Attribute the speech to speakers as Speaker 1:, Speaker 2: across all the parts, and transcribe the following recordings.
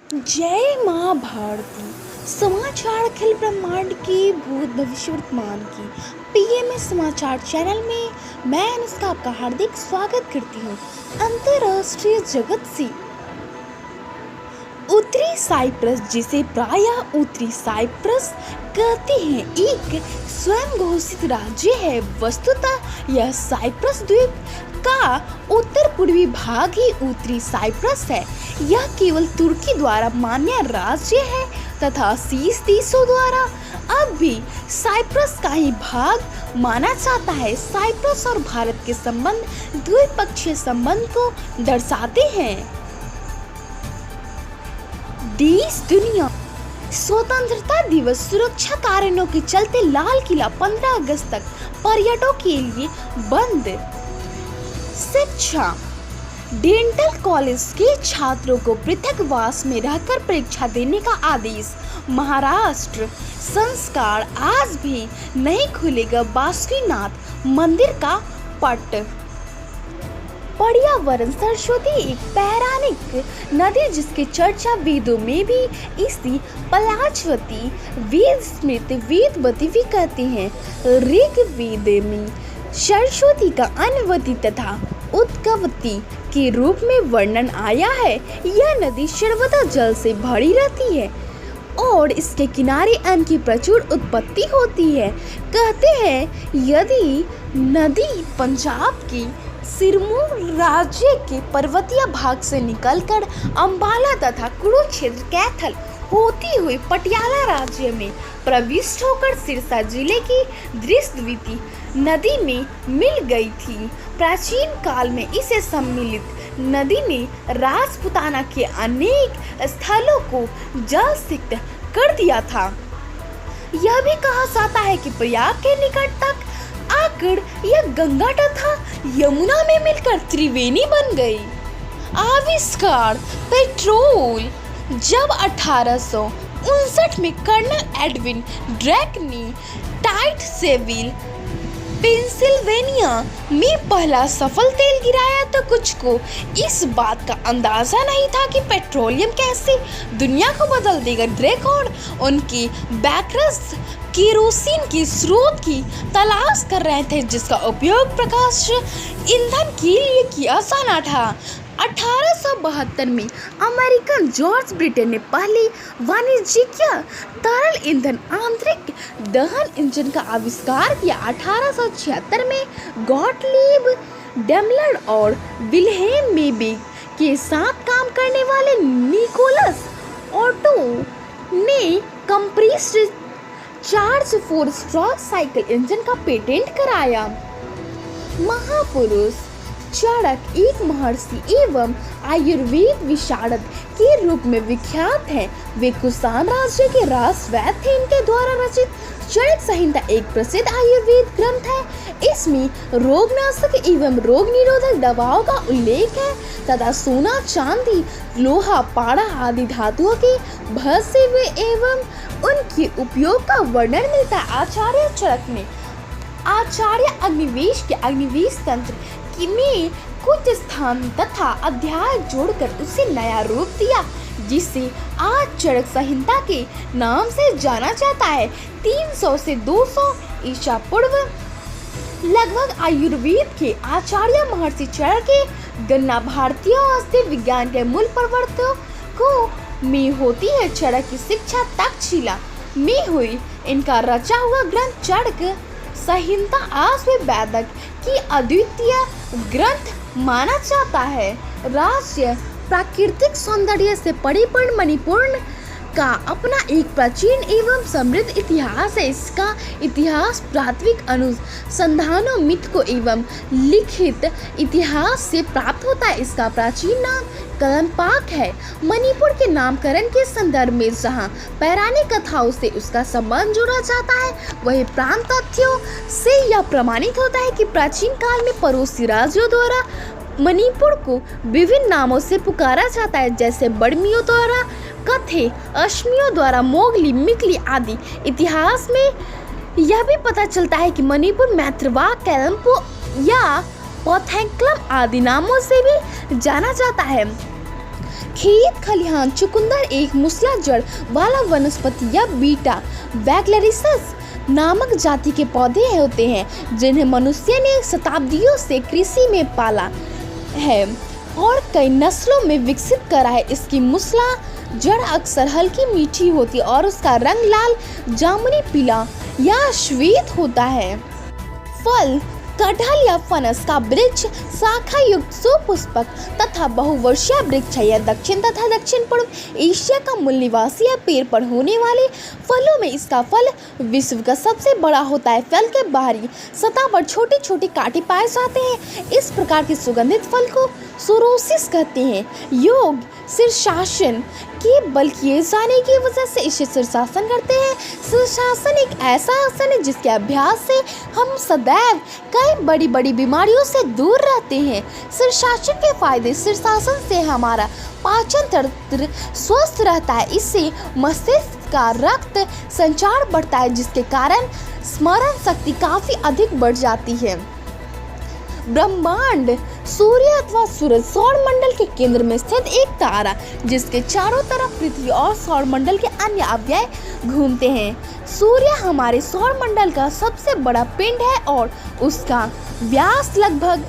Speaker 1: जय माँ भारती। समाचार अखिल ब्रह्मांड की भूत भविष्य वर्तमान की पीएमएस समाचार चैनल में मैं अनुष्का आपका हार्दिक स्वागत करती हूँ। अंतर्राष्ट्रीय जगत से उत्तरी साइप्रस, जिसे प्रायः उत्तरी साइप्रस कहते हैं, एक स्वयं घोषित राज्य है। वस्तुतः यह साइप्रस द्वीप का उत्तर पूर्वी भाग ही उत्तरी साइप्रस है। यह केवल तुर्की द्वारा मान्य राज्य है तथा शीर्ष देशों द्वारा अब भी साइप्रस का ही भाग माना जाता है। साइप्रस और भारत के संबंध द्विपक्षीय संबंध को दर्शाते हैं। देश दुनिया स्वतंत्रता दिवस सुरक्षा कारणों के चलते लाल किला 15 अगस्त तक पर्यटकों के लिए बंद। शिक्षा, डेंटल कॉलेज के छात्रों को पृथकवास में रहकर परीक्षा देने का आदेश। महाराष्ट्र संस्कार, आज भी नहीं खुलेगा बासुकीनाथ मंदिर का पट। पर्यावरण, सरस्वती एक पौराणिक नदी जिसकी चर्चा वेदों में भी इसी पलाशवती, वेद स्मृति, वेदवती भी कहते हैं। ऋग्वेद में सरस्वती का अन्वती तथा उद्गवती के रूप में वर्णन आया है। यह नदी सर्वदा जल से भरी रहती है और इसके किनारे अन्न की प्रचुर उत्पत्ति होती है। कहते हैं यदि नदी पंजाब के सिरमौर राज्य के पर्वतीय भाग से निकलकर अंबाला तथा कुरुक्षेत्र, कैथल होती हुई पटियाला राज्य में प्रविष्ट होकर सिरसा जिले की दृष्टवती नदी में मिल गई थी। प्राचीन काल में इसे सम्मिलित नदी ने राजपुताना के अनेक स्थलों को जलसिक्त कर दिया था। यह भी कहा जाता है कि प्रयाग के निकट तक आकर यह गंगा तथा यमुना में मिलकर त्रिवेणी बन गई। आविष्कार, पेट्रोल। जब 1859 में कर्नल एडविन ड्रेक ने टाइटसेविल, पेंसिल्वेनिया में पहला सफल तेल गिराया तो कुछ को इस बात का अंदाजा नहीं था कि पेट्रोलियम कैसे दुनिया को बदल देगा। ड्रेक और उनके बैकर्स केरोसिन के स्रोत की तलाश कर रहे थे जिसका उपयोग प्रकाश ईंधन के लिए किया जाना था। 1872 में अमेरिकन जॉर्ज ब्रिटेन ने पहले वाणिज्यिक तरल ईंधन आंतरिक दहन इंजन का आविष्कार किया। 1876 में गॉटलीब डेमलर और विल्हेम मेबेक के साथ काम करने वाले निकोलस ओटो ने compressed charge 4 stroke cycle engine का पेटेंट कराया। महापुरुष चरक एक महर्षि एवं आयुर्वेद विशारद के रूप में विख्यात हैं। वे कुषाण राज्य के राजवैद्य थे। इनके द्वारा रचित चरक संहिता एक प्रसिद्ध आयुर्वेद ग्रंथ है। इसमें रोगनाशक एवं रोग निरोधक दवाओं का उल्लेख है तथा सोना, चांदी, लोहा, पारा आदि धातुओं के भसे हुए एवं उनके उपयोग का वर्णन मिलता है। आचार्य चरक ने आचार्य अग्निवेश के अग्निवेश तंत्र में कुछ स्थान तथा अध्याय जोड़कर उसे नया रूप दिया जिसे आज चरक संहिता के नाम से जाना जाता है। 300 से 200 ईसा पूर्व लगभग आयुर्वेद के आचार्य महर्षि चरक के गणना भारतीय औषधि विज्ञान के मूल प्रवर्तकों में होती है। चरक की शिक्षा तक्षशिला में हुई। इनका रचा हुआ ग्रंथ चरक संहिता आज भी वैदिक की अद्वितीय ग्रंथ माना जाता है। राज्य प्राकृतिक सौंदर्य से परिपूर्ण मणिपुर का अपना एक प्राचीन एवं समृद्ध इतिहास है। इसका इतिहास प्राथमिक अनुसंधानों, मिथकों एवं लिखित इतिहास से प्राप्त होता है। इसका प्राचीन नाम कलमपाक है। मणिपुर के नामकरण के संदर्भ में जहाँ पौराणिक कथाओं से उसका संबंध जोड़ा जाता है, वही प्रांत तथ्यों से यह प्रमाणित होता है कि प्राचीन काल में पड़ोसी राज्यों द्वारा मणिपुर को विभिन्न नामों से पुकारा जाता है, जैसे बड़मियों द्वारा कथे, अश्मियों द्वारा मोगली, मिकली आदि। इतिहास में यह भी पता चलता है कि मणिपुर मैत्रवा, कैलम्पो या पोथैंक्लम आदि नामों से भी जाना जाता है। खेत खलिहान चुकंदर एक मूसला जड़ वाला वनस्पति या बीटा वैगलरिसस नामक जाति के पौधे होते हैं जिन्हें मनुष्य ने शताब्दियों से कृषि में पाला है और कई नस्लों में विकसित करा है। इसकी मूसला जड़ अक्सर हल्की मीठी होती है और उसका रंग लाल, जामुनी, पीला या श्वेत होता है। फल कटहल या फनस का वृक्ष शाखा युक्त सुपुष्पक तथा बहुवर्षीय वृक्ष है। यह दक्षिण तथा दक्षिण पूर्व एशिया का मूल निवासी है। पेड़ पर होने वाले फलों में इसका फल विश्व का सबसे बड़ा होता है। फल के बाहरी सतह पर छोटे छोटे कांटे पाए जाते हैं। इस प्रकार के सुगंधित फल को सोरोसिस कहते हैं। योग शीर्षासन के बल किए जाने की वजह से इसे शीर्षासन करते हैं। शीर्षासन एक ऐसा आसन है जिसके अभ्यास से हम सदैव कई बड़ी बड़ी बीमारियों से दूर रहते हैं। शीर्षासन के फायदे: शीर्षासन से हमारा पाचन तंत्र स्वस्थ रहता है। इससे मस्तिष्क का रक्त संचार बढ़ता है जिसके कारण स्मरण शक्ति काफी अधिक बढ़ जाती है। ब्रह्मांड सूर्य अथवा सूरज सौरमंडल के केंद्र में स्थित एक तारा जिसके चारों तरफ पृथ्वी और सौरमंडल के अन्य अवयव घूमते हैं। सूर्य हमारे सौरमंडल का सबसे बड़ा पिंड है और उसका व्यास लगभग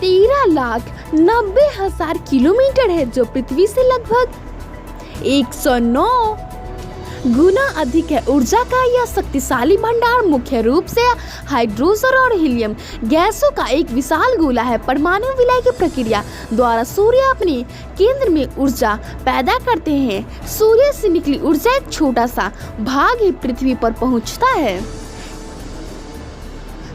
Speaker 1: 13,90,000 किलोमीटर है जो पृथ्वी से लगभग 109 गुना अधिक है। ऊर्जा का यह शक्तिशाली भंडार मुख्य रूप से हाइड्रोजन और हीलियम गैसों का एक विशाल गोला है। परमाणु विलय की प्रक्रिया द्वारा सूर्य अपने केंद्र में ऊर्जा पैदा करते हैं। सूर्य से निकली ऊर्जा एक छोटा सा भाग ही पृथ्वी पर पहुंचता है।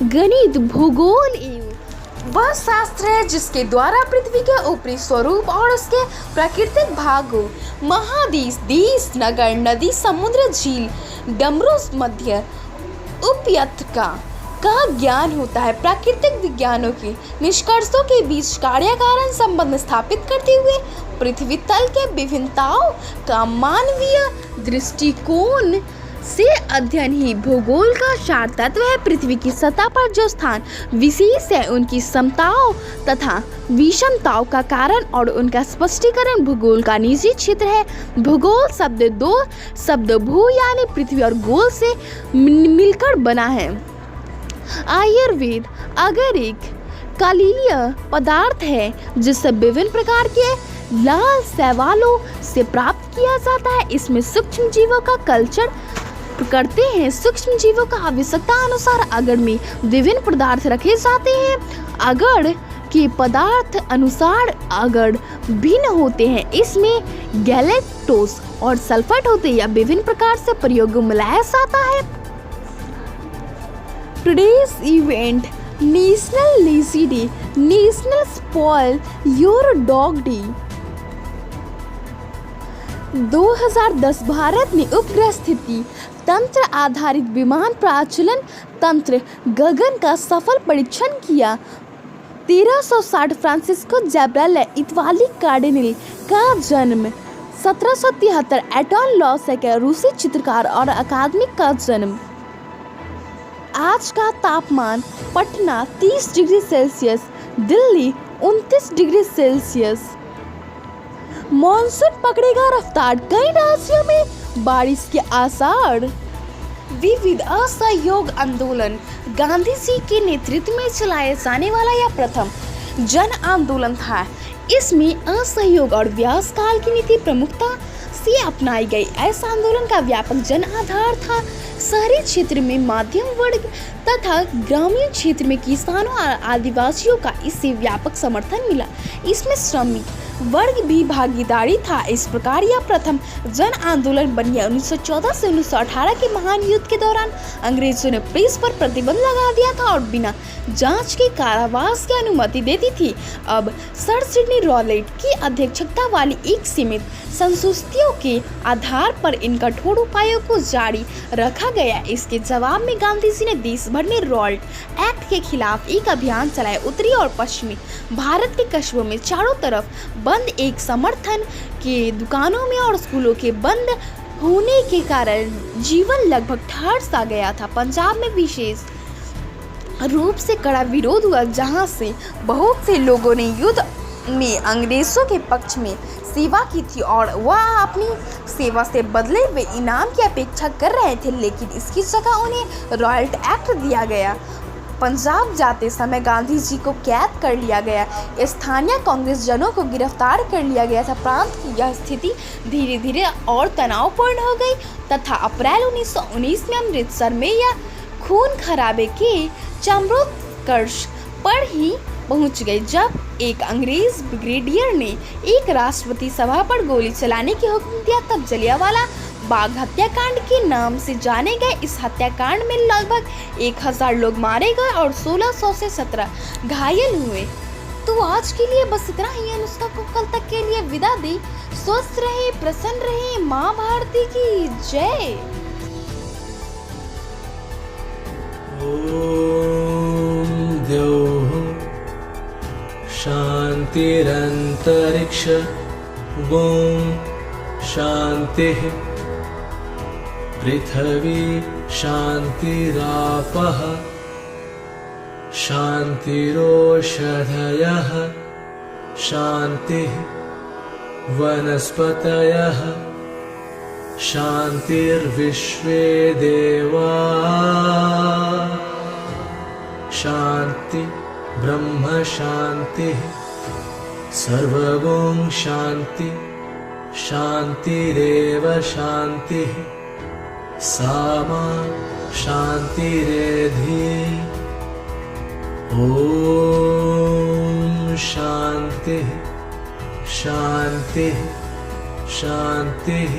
Speaker 1: गणित, भूगोल वह शास्त्र है जिसके द्वारा पृथ्वी के ऊपरी स्वरूप और उसके प्राकृतिक भागों, महादेश, देश, नगर, नदी, समुद्र, झील, डमरू, मध्य उपत्यका का ज्ञान होता है। प्राकृतिक विज्ञानों के निष्कर्षों के बीच कार्य कारण संबंध स्थापित करते हुए पृथ्वी तल के विभिन्नताओं का मानवीय दृष्टिकोण से अध्ययन ही भूगोल का सार तत्व है। पृथ्वी की सतह पर जो स्थान विशेष है उनकी समताओं तथा विषमताओं का कारण और उनका स्पष्टीकरण भूगोल का निजी क्षेत्र है। भूगोल शब्द दो शब्द भू यानी पृथ्वी और गोल से मिलकर बना है। आयुर्वेद अगर एक कालीय पदार्थ है जिसे विभिन्न प्रकार के लाल शैवालों से प्राप्त किया जाता है। इसमें सूक्ष्म जीवों का कल्चर करते हैं। सूक्ष्म जीवों का आवश्यकता अनुसार अगर में विभिन्न पदार्थ रखे जाते हैं। अगर के पदार्थ अनुसार अगर भिन्न होते हैं। इसमें गैलेक्टोज और सल्फेट होते हैं या विभिन्न प्रकार से प्रयोग में मिलाया जाता है। Today's event: national lazy day, national spoil your dog day. 2010 Bharat ने उपग्रह स्थिति तंत्र आधारित विमान प्रचालन तंत्र गगन का सफल परीक्षण किया। 1360 फ्रांसिस्को ज़ैबरेल्ली इतालवी कार्डिनल का जन्म। 1773 एंटोन लॉसेक रूसी चित्रकार और अकादमिक का जन्म। आज का तापमान: Patna 30 degree Celsius, Delhi 29 degree Celsius. Monsoon पकड़ेगा रफ्तार, कई राज्यों में बारिश के आसार। विविध असहयोग आंदोलन: गांधी जी के नेतृत्व में चलाए जाने वाला यह प्रथम जन आंदोलन था। इसमें असहयोग और व्यास काल की नीति प्रमुखता से अपनाई गई। ऐसा आंदोलन का व्यापक जन आधार था। शहरी क्षेत्र में मध्यम वर्ग तथा ग्रामीण क्षेत्र में किसानों और आदिवासियों का इससे व्यापक समर्थन मिला। इसमें श्रमिक वर्ग भी भागीदारी था। इस प्रकार यह प्रथम जन आंदोलन बन गया। 1914 से 1918 के महान युद्ध के दौरान अंग्रेजों ने प्रेस पर प्रतिबंध लगा दिया था और बिना जांच के कारावास की अनुमति देती थी। अब सर सिडनी रॉलेट की अध्यक्षता वाली एक सीमित संस्तुतियों के आधार पर इन कठोर उपायों को जारी रखा गया। इसके जवाब में गांधी जी ने देश भर में रॉल्ट एक्ट के खिलाफ एक अभियान चलाया। उत्तरी और पश्चिमी भारत के कस्बों में चारों तरफ बंद एक समर्थन के दुकानों में और स्कूलों के बंद होने के कारण जीवन लगभग ठहर सा गया था। पंजाब में विशेष रूप से कड़ा विरोध हुआ जहां से बहुत से लोगों ने युद्ध में अंग्रेज़ों के पक्ष में सेवा की थी और वह अपनी सेवा से बदले हुए इनाम की अपेक्षा कर रहे थे, लेकिन इसकी जगह उन्हें रॉयल्टी एक्ट दिया गया। पंजाब जाते समय गांधी जी को कैद कर लिया गया, स्थानीय कांग्रेस जनों को गिरफ्तार कर लिया गया था। प्रांत की यह स्थिति धीरे धीरे और तनावपूर्ण हो गई तथा अप्रैल 1919 में अमृतसर में यह खून खराबे के चरमोत्कर्ष पर ही पहुंच गई, जब एक अंग्रेज ब्रिगेडियर ने एक राष्ट्रपति सभा पर गोली चलाने की हुक्म दिया। तब जलियांवाला बाग हत्याकांड के नाम से जाने गए इस हत्याकांड में लगभग 1000 लोग मारे गए और 1600 से 17 घायल हुए। तो आज के लिए बस इतना ही। अनुष्का को कल तक के लिए विदा दी। स्वस्थ रहे, प्रसन्न रहे। माँ भारती की जय।
Speaker 2: ओम द्यौः शान्तिरन्तरिक्ष ओम शान्तिः पृथिवी शान्तिरापः शान्तिरोषधयः शान्तिः वनस्पतयः शान्तिर्विश्वे देवा शान्ति ब्रह्म शान्तिः सर्वगुण शान्ति शान्तिरेव शान्तिः सामा शान्तिरेधि। ओम शान्तिः शान्तिः शान्तिः।